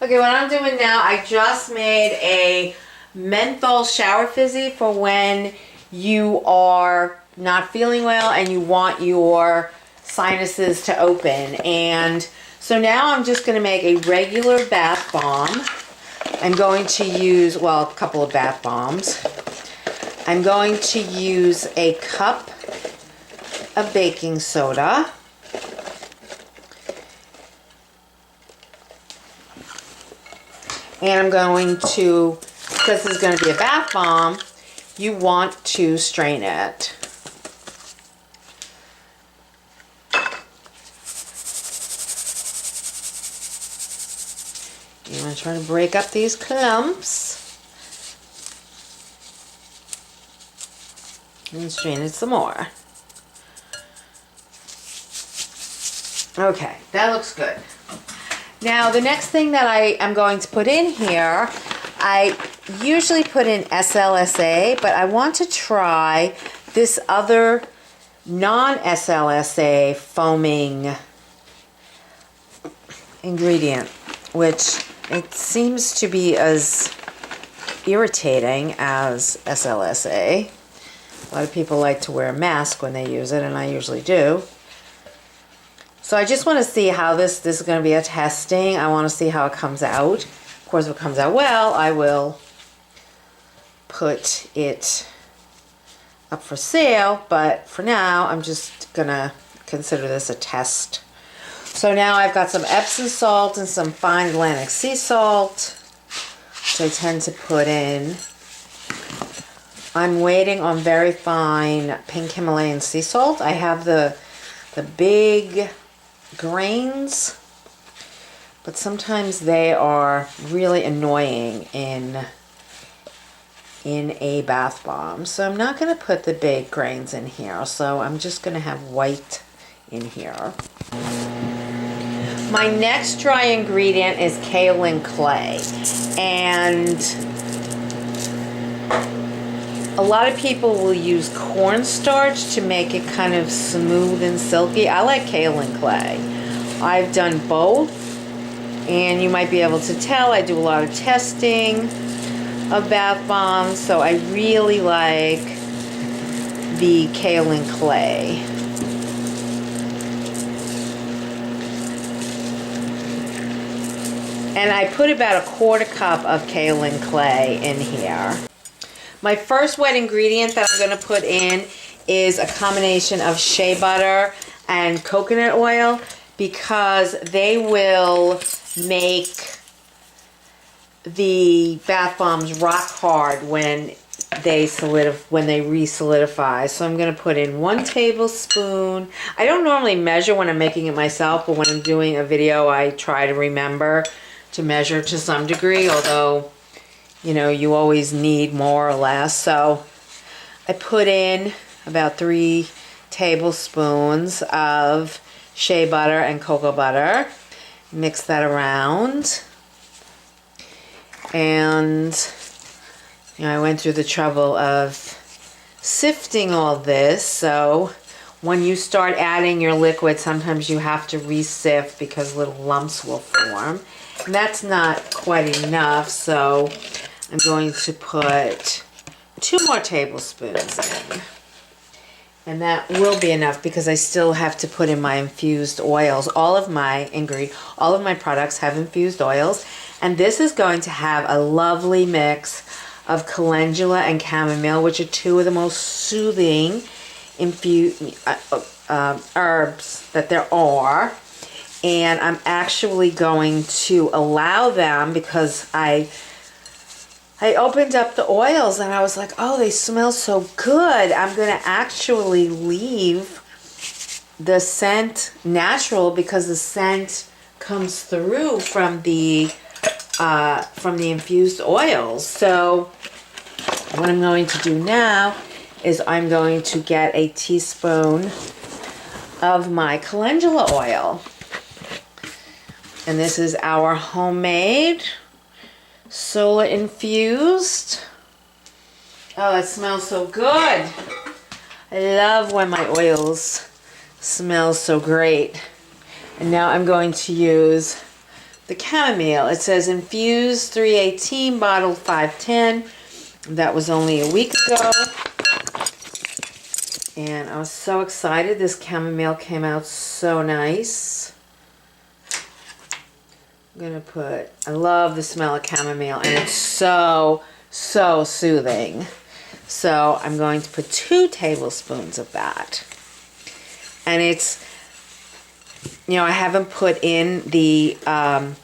Okay, what I'm doing now, I just made a menthol shower fizzy for when you are not feeling well and you want your sinuses to open. And so now I'm just going to make a regular bath bomb. I'm going to use, well, a couple of bath bombs. I'm going to use a cup of baking soda. And I'm going to, because this is going to be a bath bomb, you want to strain it. You want to try to break up these clumps. And strain it some more. Okay, that looks good. Now, the next thing that I am going to put in here, I usually put in SLSA, but I want to try this other non-SLSA foaming ingredient, which it seems to be as irritating as SLSA. A lot of people like to wear a mask when they use it, and I usually do. So I just want to see how this is going to be a testing. I want to see how it comes out. Of course, if it comes out well, I will put it up for sale. But for now, I'm just going to consider this a test. So now I've got some Epsom salt and some fine Atlantic sea salt, which I tend to put in. I'm waiting on very fine pink Himalayan sea salt. I have the big grains, but sometimes they are really annoying in a bath bomb. So I'm not going to put the big grains in here. So I'm just going to have white in here. My next dry ingredient is kaolin clay, and a lot of people will use cornstarch to make it kind of smooth and silky. I like kaolin clay. I've done both, and you might be able to tell I do a lot of testing of bath bombs, so I really like the kaolin clay. And I put about a quarter cup of kaolin clay in here. My first wet ingredient that I'm going to put in is a combination of shea butter and coconut oil, because they will make the bath bombs rock hard when they re-solidify. So I'm going to put in 1 tablespoon. I don't normally measure when I'm making it myself, but when I'm doing a video, I try to remember to measure to some degree, although you know, you always need more or less. So I put in about 3 tablespoons of shea butter and cocoa butter. Mix that around. And you know, I went through the trouble of sifting all this. So when you start adding your liquid, sometimes you have to re-sift because little lumps will form. And that's not quite enough, so I'm going to put 2 more tablespoons in. And that will be enough because I still have to put in my infused oils. All of my products have infused oils. And this is going to have a lovely mix of calendula and chamomile, which are 2 of the most soothing herbs that there are. And I'm actually going to allow them, because I opened up the oils and I was like, oh, they smell so good. I'm going to actually leave the scent natural, because the scent comes through from the infused oils. So what I'm going to do now is I'm going to get a teaspoon of my calendula oil. And this is our homemade solar infused. Oh, it smells so good. I love when my oils smell so great. And now I'm going to use the chamomile. It says infused 318, bottled 510. That was only a week ago. And I was so excited. This chamomile came out so nice. I'm going to put, I love the smell of chamomile, and it's so soothing. So I'm going to put 2 tablespoons of that. And it's, you know, I haven't put in the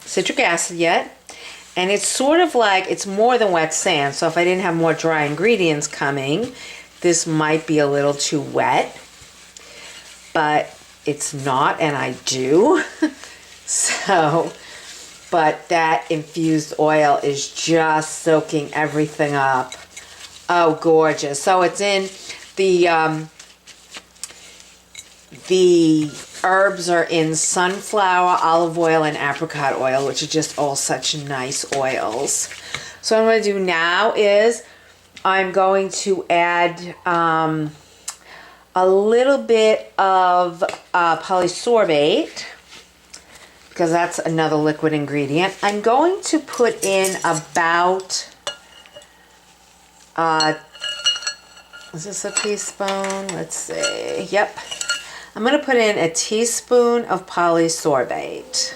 citric acid yet. And it's sort of like, it's more than wet sand. So if I didn't have more dry ingredients coming, this might be a little too wet. But it's not, and I do. So, but that infused oil is just soaking everything up. Oh, gorgeous. So it's in the herbs are in sunflower, olive oil, and apricot oil, which are just all such nice oils. So what I'm going to do now is I'm going to add a little bit of polysorbate, because that's another liquid ingredient. I'm going to put in about, is this a teaspoon? Let's see. Yep. I'm going to put in a teaspoon of polysorbate.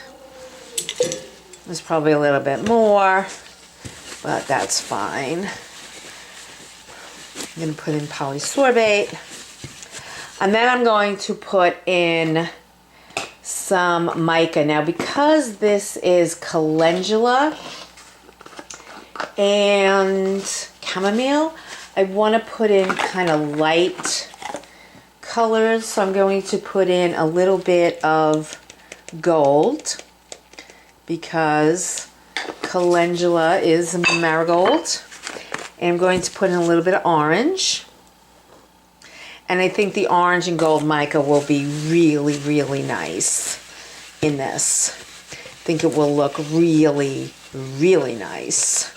There's probably a little bit more, but that's fine. I'm going to put in polysorbate. And then I'm going to put in some mica. Now, because this is calendula and chamomile, I want to put in kind of light colors, so I'm going to put in a little bit of gold, because calendula is marigold. And I'm going to put in a little bit of orange, and I think the orange and gold mica will be really, really nice in this. I think it will look really, really nice.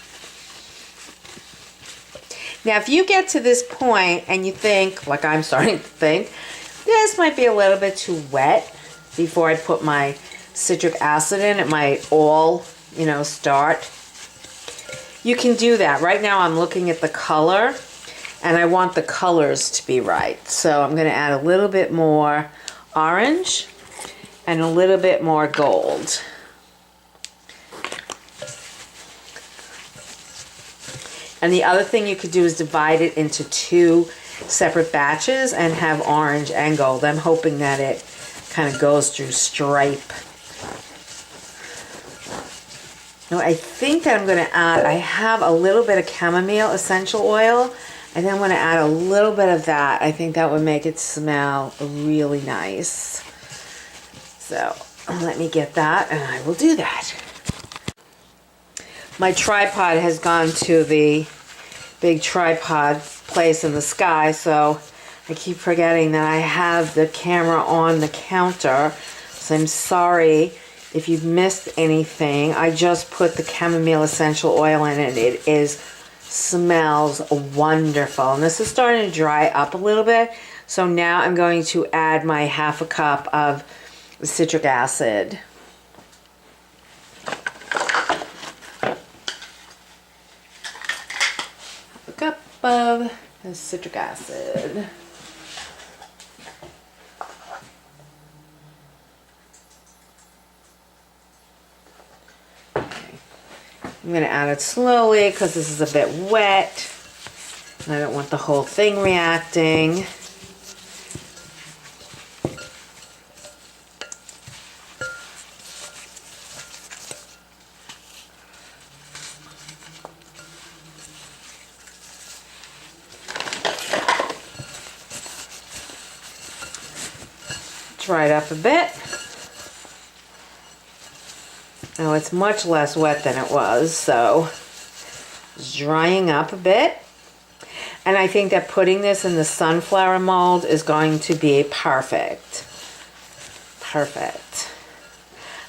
Now, if you get to this point and you think, like I'm starting to think, this might be a little bit too wet before I put my citric acid in, it might all, you know, start. You can do that. Right now I'm looking at the color, and I want the colors to be right. So I'm going to add a little bit more orange and a little bit more gold. And the other thing you could do is divide it into 2 separate batches and have orange and gold. I'm hoping that it kind of goes through stripe. Now, I think that I'm going to add, I have a little bit of chamomile essential oil, and then I'm going to add a little bit of that. I think that would make it smell really nice. So let me get that, and I will do that. My tripod has gone to the big tripod place in the sky, so I keep forgetting that I have the camera on the counter. So I'm sorry if you've missed anything. I just put the chamomile essential oil in it. It smells wonderful. And this is starting to dry up a little bit. So now I'm going to add my ½ a cup of citric acid. Cup of citric acid. Okay. I'm going to add it slowly because this is a bit wet and I don't want the whole thing reacting. Dry it up a bit. Now it's much less wet than it was, so it's drying up a bit. And I think that putting this in the sunflower mold is going to be perfect. Perfect.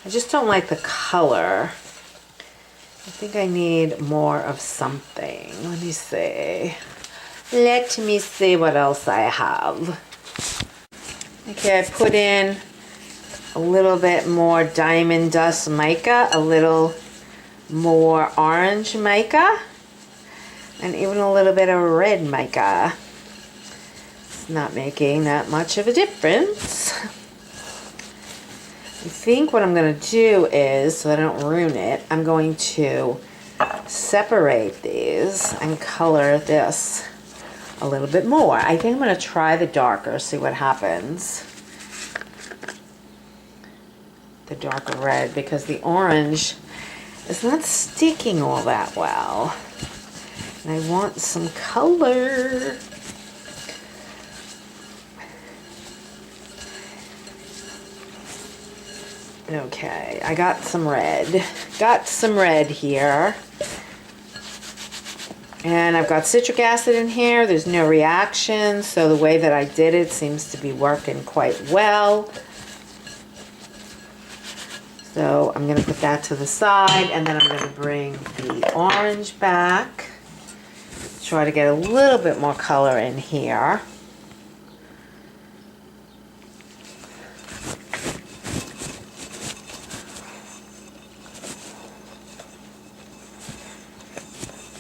I just don't like the color. I think I need more of something. Let me see. Let me see what else I have. Okay, I put in a little bit more diamond dust mica, a little more orange mica, and even a little bit of red mica. It's not making that much of a difference. I think what I'm going to do is, so that I don't ruin it, I'm going to separate these and color this a little bit more. I think I'm going to try the darker, see what happens. The darker red, because the orange is not sticking all that well. And I want some color. Okay, I got some red. Got some red here. And I've got citric acid in here. There's no reaction, so the way that I did it seems to be working quite well. So I'm going to put that to the side, and then I'm going to bring the orange back. Try to get a little bit more color in here.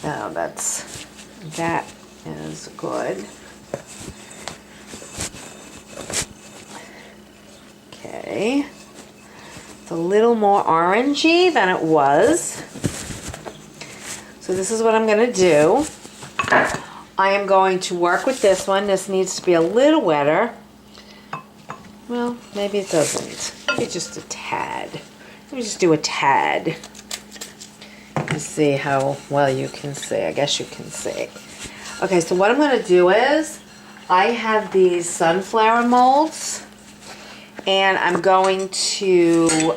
Oh, that is good. Okay. It's a little more orangey than it was. So this is what I'm going to do. I am going to work with this one. This needs to be a little wetter. Well, maybe it doesn't. Maybe just a tad. Let me just do a tad. You see how well you can see. I guess you can see. Okay, so what I'm going to do is I have these sunflower molds, and I'm going to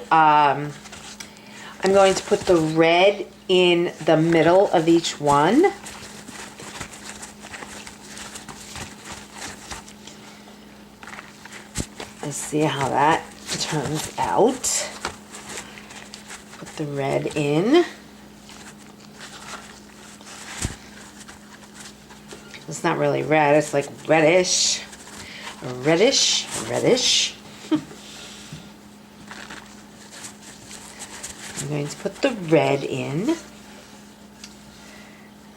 put the red in the middle of each one. Let's see how that turns out. Put the red in. It's not really red, it's like reddish. Reddish. I'm going to put the red in.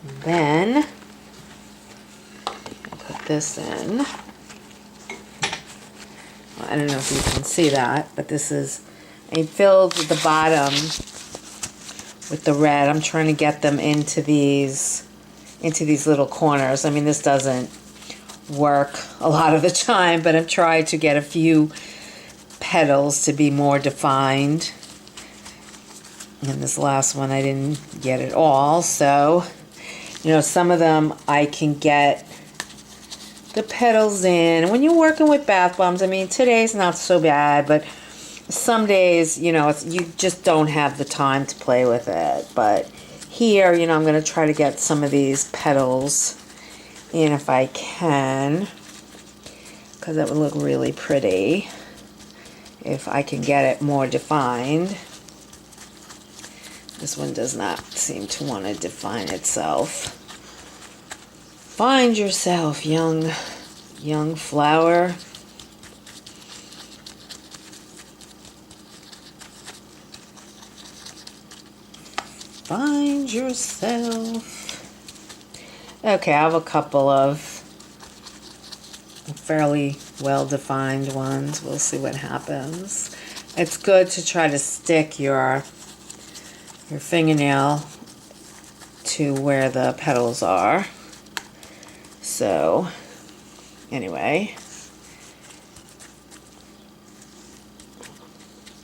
And then I'll put this in. Well, I don't know if you can see that, but this is, I filled the bottom with the red. I'm trying to get them into these little corners. I mean, this doesn't work a lot of the time, but I've tried to get a few petals to be more defined. And this last one I didn't get it all, so some of them I can get the petals in. When you're working with bath bombs, I mean, today's not so bad, but some days, you just don't have the time to play with it. But here, I'm going to try to get some of these petals in if I can, because that would look really pretty if I can get it more defined. This one does not seem to want to define itself. Find yourself, young flower. Find yourself. Okay, I have a couple of fairly well-defined ones. We'll see what happens. It's good to try to stick your fingernail to where the petals are. So, anyway.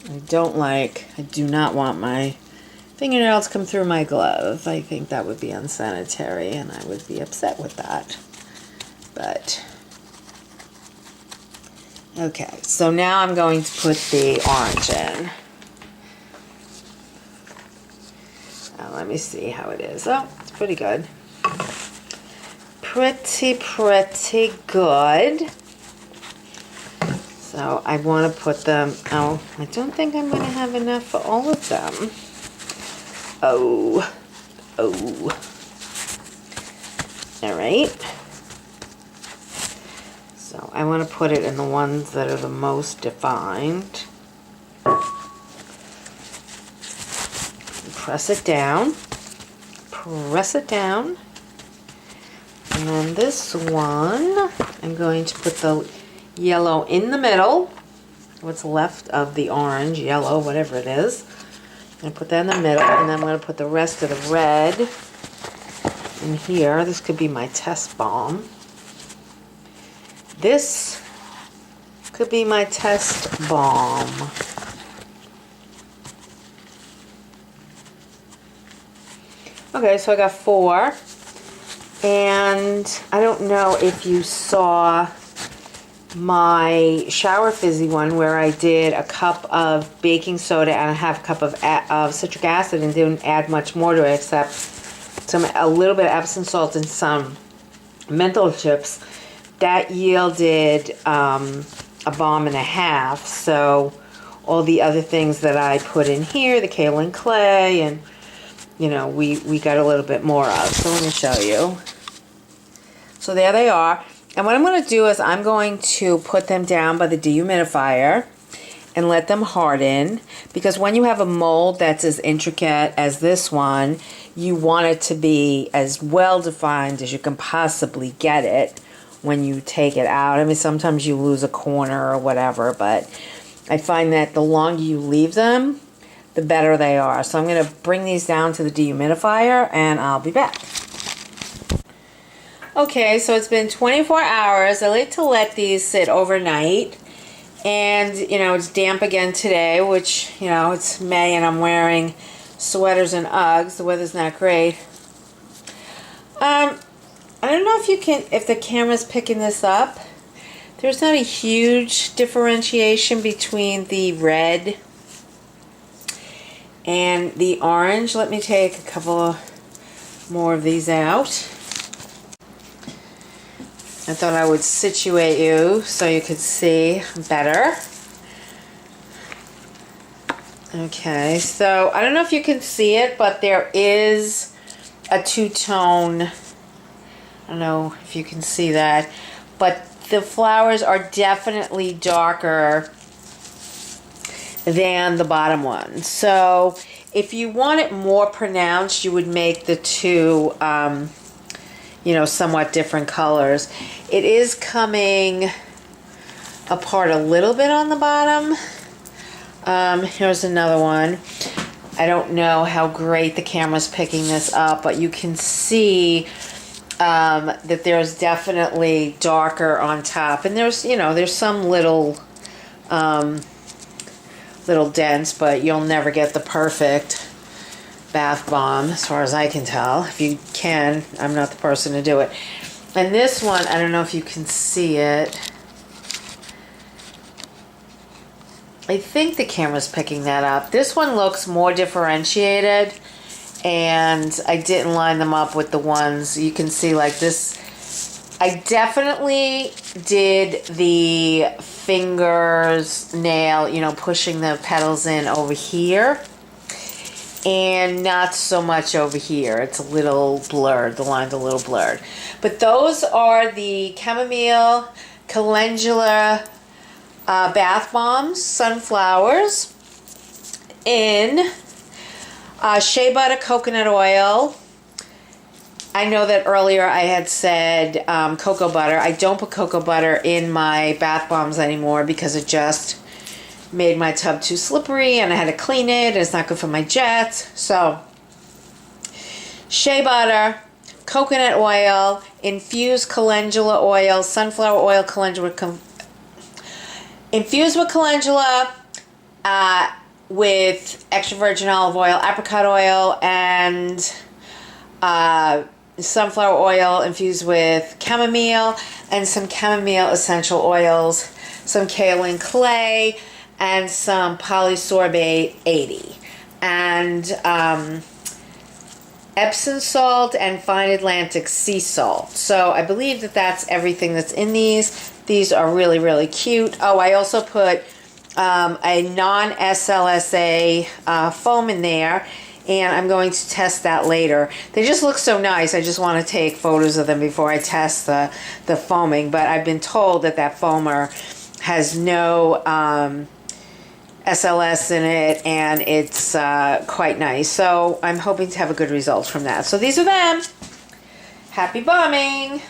I do not want my fingernails come through my glove. I think that would be unsanitary, and I would be upset with that. But, okay, so now I'm going to put the orange in. Now let me see how it is. Oh, it's pretty good. Pretty good. So I want to put them, oh, I don't think I'm going to have enough for all of them. Oh. All right. So I want to put it in the ones that are the most defined. press it down. Press it down. And then this one, I'm going to put the yellow in the middle. What's left of the orange, yellow, whatever it is. I'm going to put that in the middle, and then I'm going to put the rest of the red in here. This could be my test balm. This could be my test balm. Okay, so I got 4. And I don't know if you saw my shower fizzy one where I did a cup of baking soda and a half cup of citric acid and didn't add much more to it except a little bit of Epsom salt and some menthol chips. That yielded a balm and a half. So all the other things that I put in here, the kaolin clay, and you know, we got a little bit more of. So let me show you. So there they are. And what I'm going to do is I'm going to put them down by the dehumidifier and let them harden. Because when you have a mold that's as intricate as this one, you want it to be as well defined as you can possibly get it when you take it out. I mean, sometimes you lose a corner or whatever, but I find that the longer you leave them, the better they are. So I'm going to bring these down to the dehumidifier and I'll be back. Okay, so it's been 24 hours. I like to let these sit overnight. And, you know, it's damp again today, which, you know, it's May and I'm wearing sweaters and Uggs. The weather's not great. I don't know if the camera's picking this up. There's not a huge differentiation between the red and the orange. Let me take a couple more of these out. I thought I would situate you so you could see better. Okay, so I don't know if you can see it, but there is a two-tone. I don't know if you can see that, but the flowers are definitely darker than the bottom one. So if you want it more pronounced, you would make the two you know, somewhat different colors. It is coming apart a little bit on the bottom. Here's another one. I don't know how great the camera's picking this up, but you can see that there's definitely darker on top, and there's, you know, there's some little dents, but you'll never get the perfect bath bomb as far as I can tell. If you can, I'm not the person to do it. And this one, I don't know if you can see it. I think the camera's picking that up. This one looks more differentiated, and I didn't line them up with the ones you can see like this. I definitely did the fingers nail, you know, pushing the petals in over here, and not so much over here. It's a little blurred. The line's a little blurred. But those are the Chamomile, Calendula bath bombs, sunflowers, in shea butter, coconut oil. I know that earlier I had said cocoa butter. I don't put cocoa butter in my bath bombs anymore because it just made my tub too slippery and I had to clean it. It's not good for my jets. So shea butter, coconut oil, infused calendula oil, sunflower oil, calendula, infused with calendula, with extra virgin olive oil, apricot oil, and sunflower oil infused with chamomile, and some chamomile essential oils, some kaolin clay, and some polysorbate 80, and Epsom salt and fine Atlantic sea salt. So I believe that that's everything that's in these. These are really, really cute. Oh, I also put a non-SLSA foam in there, and I'm going to test that later. They just look so nice. I just want to take photos of them before I test the foaming, but I've been told that that foamer has no SLS in it, and it's quite nice. So I'm hoping to have a good result from that. So these are them. Happy bombing!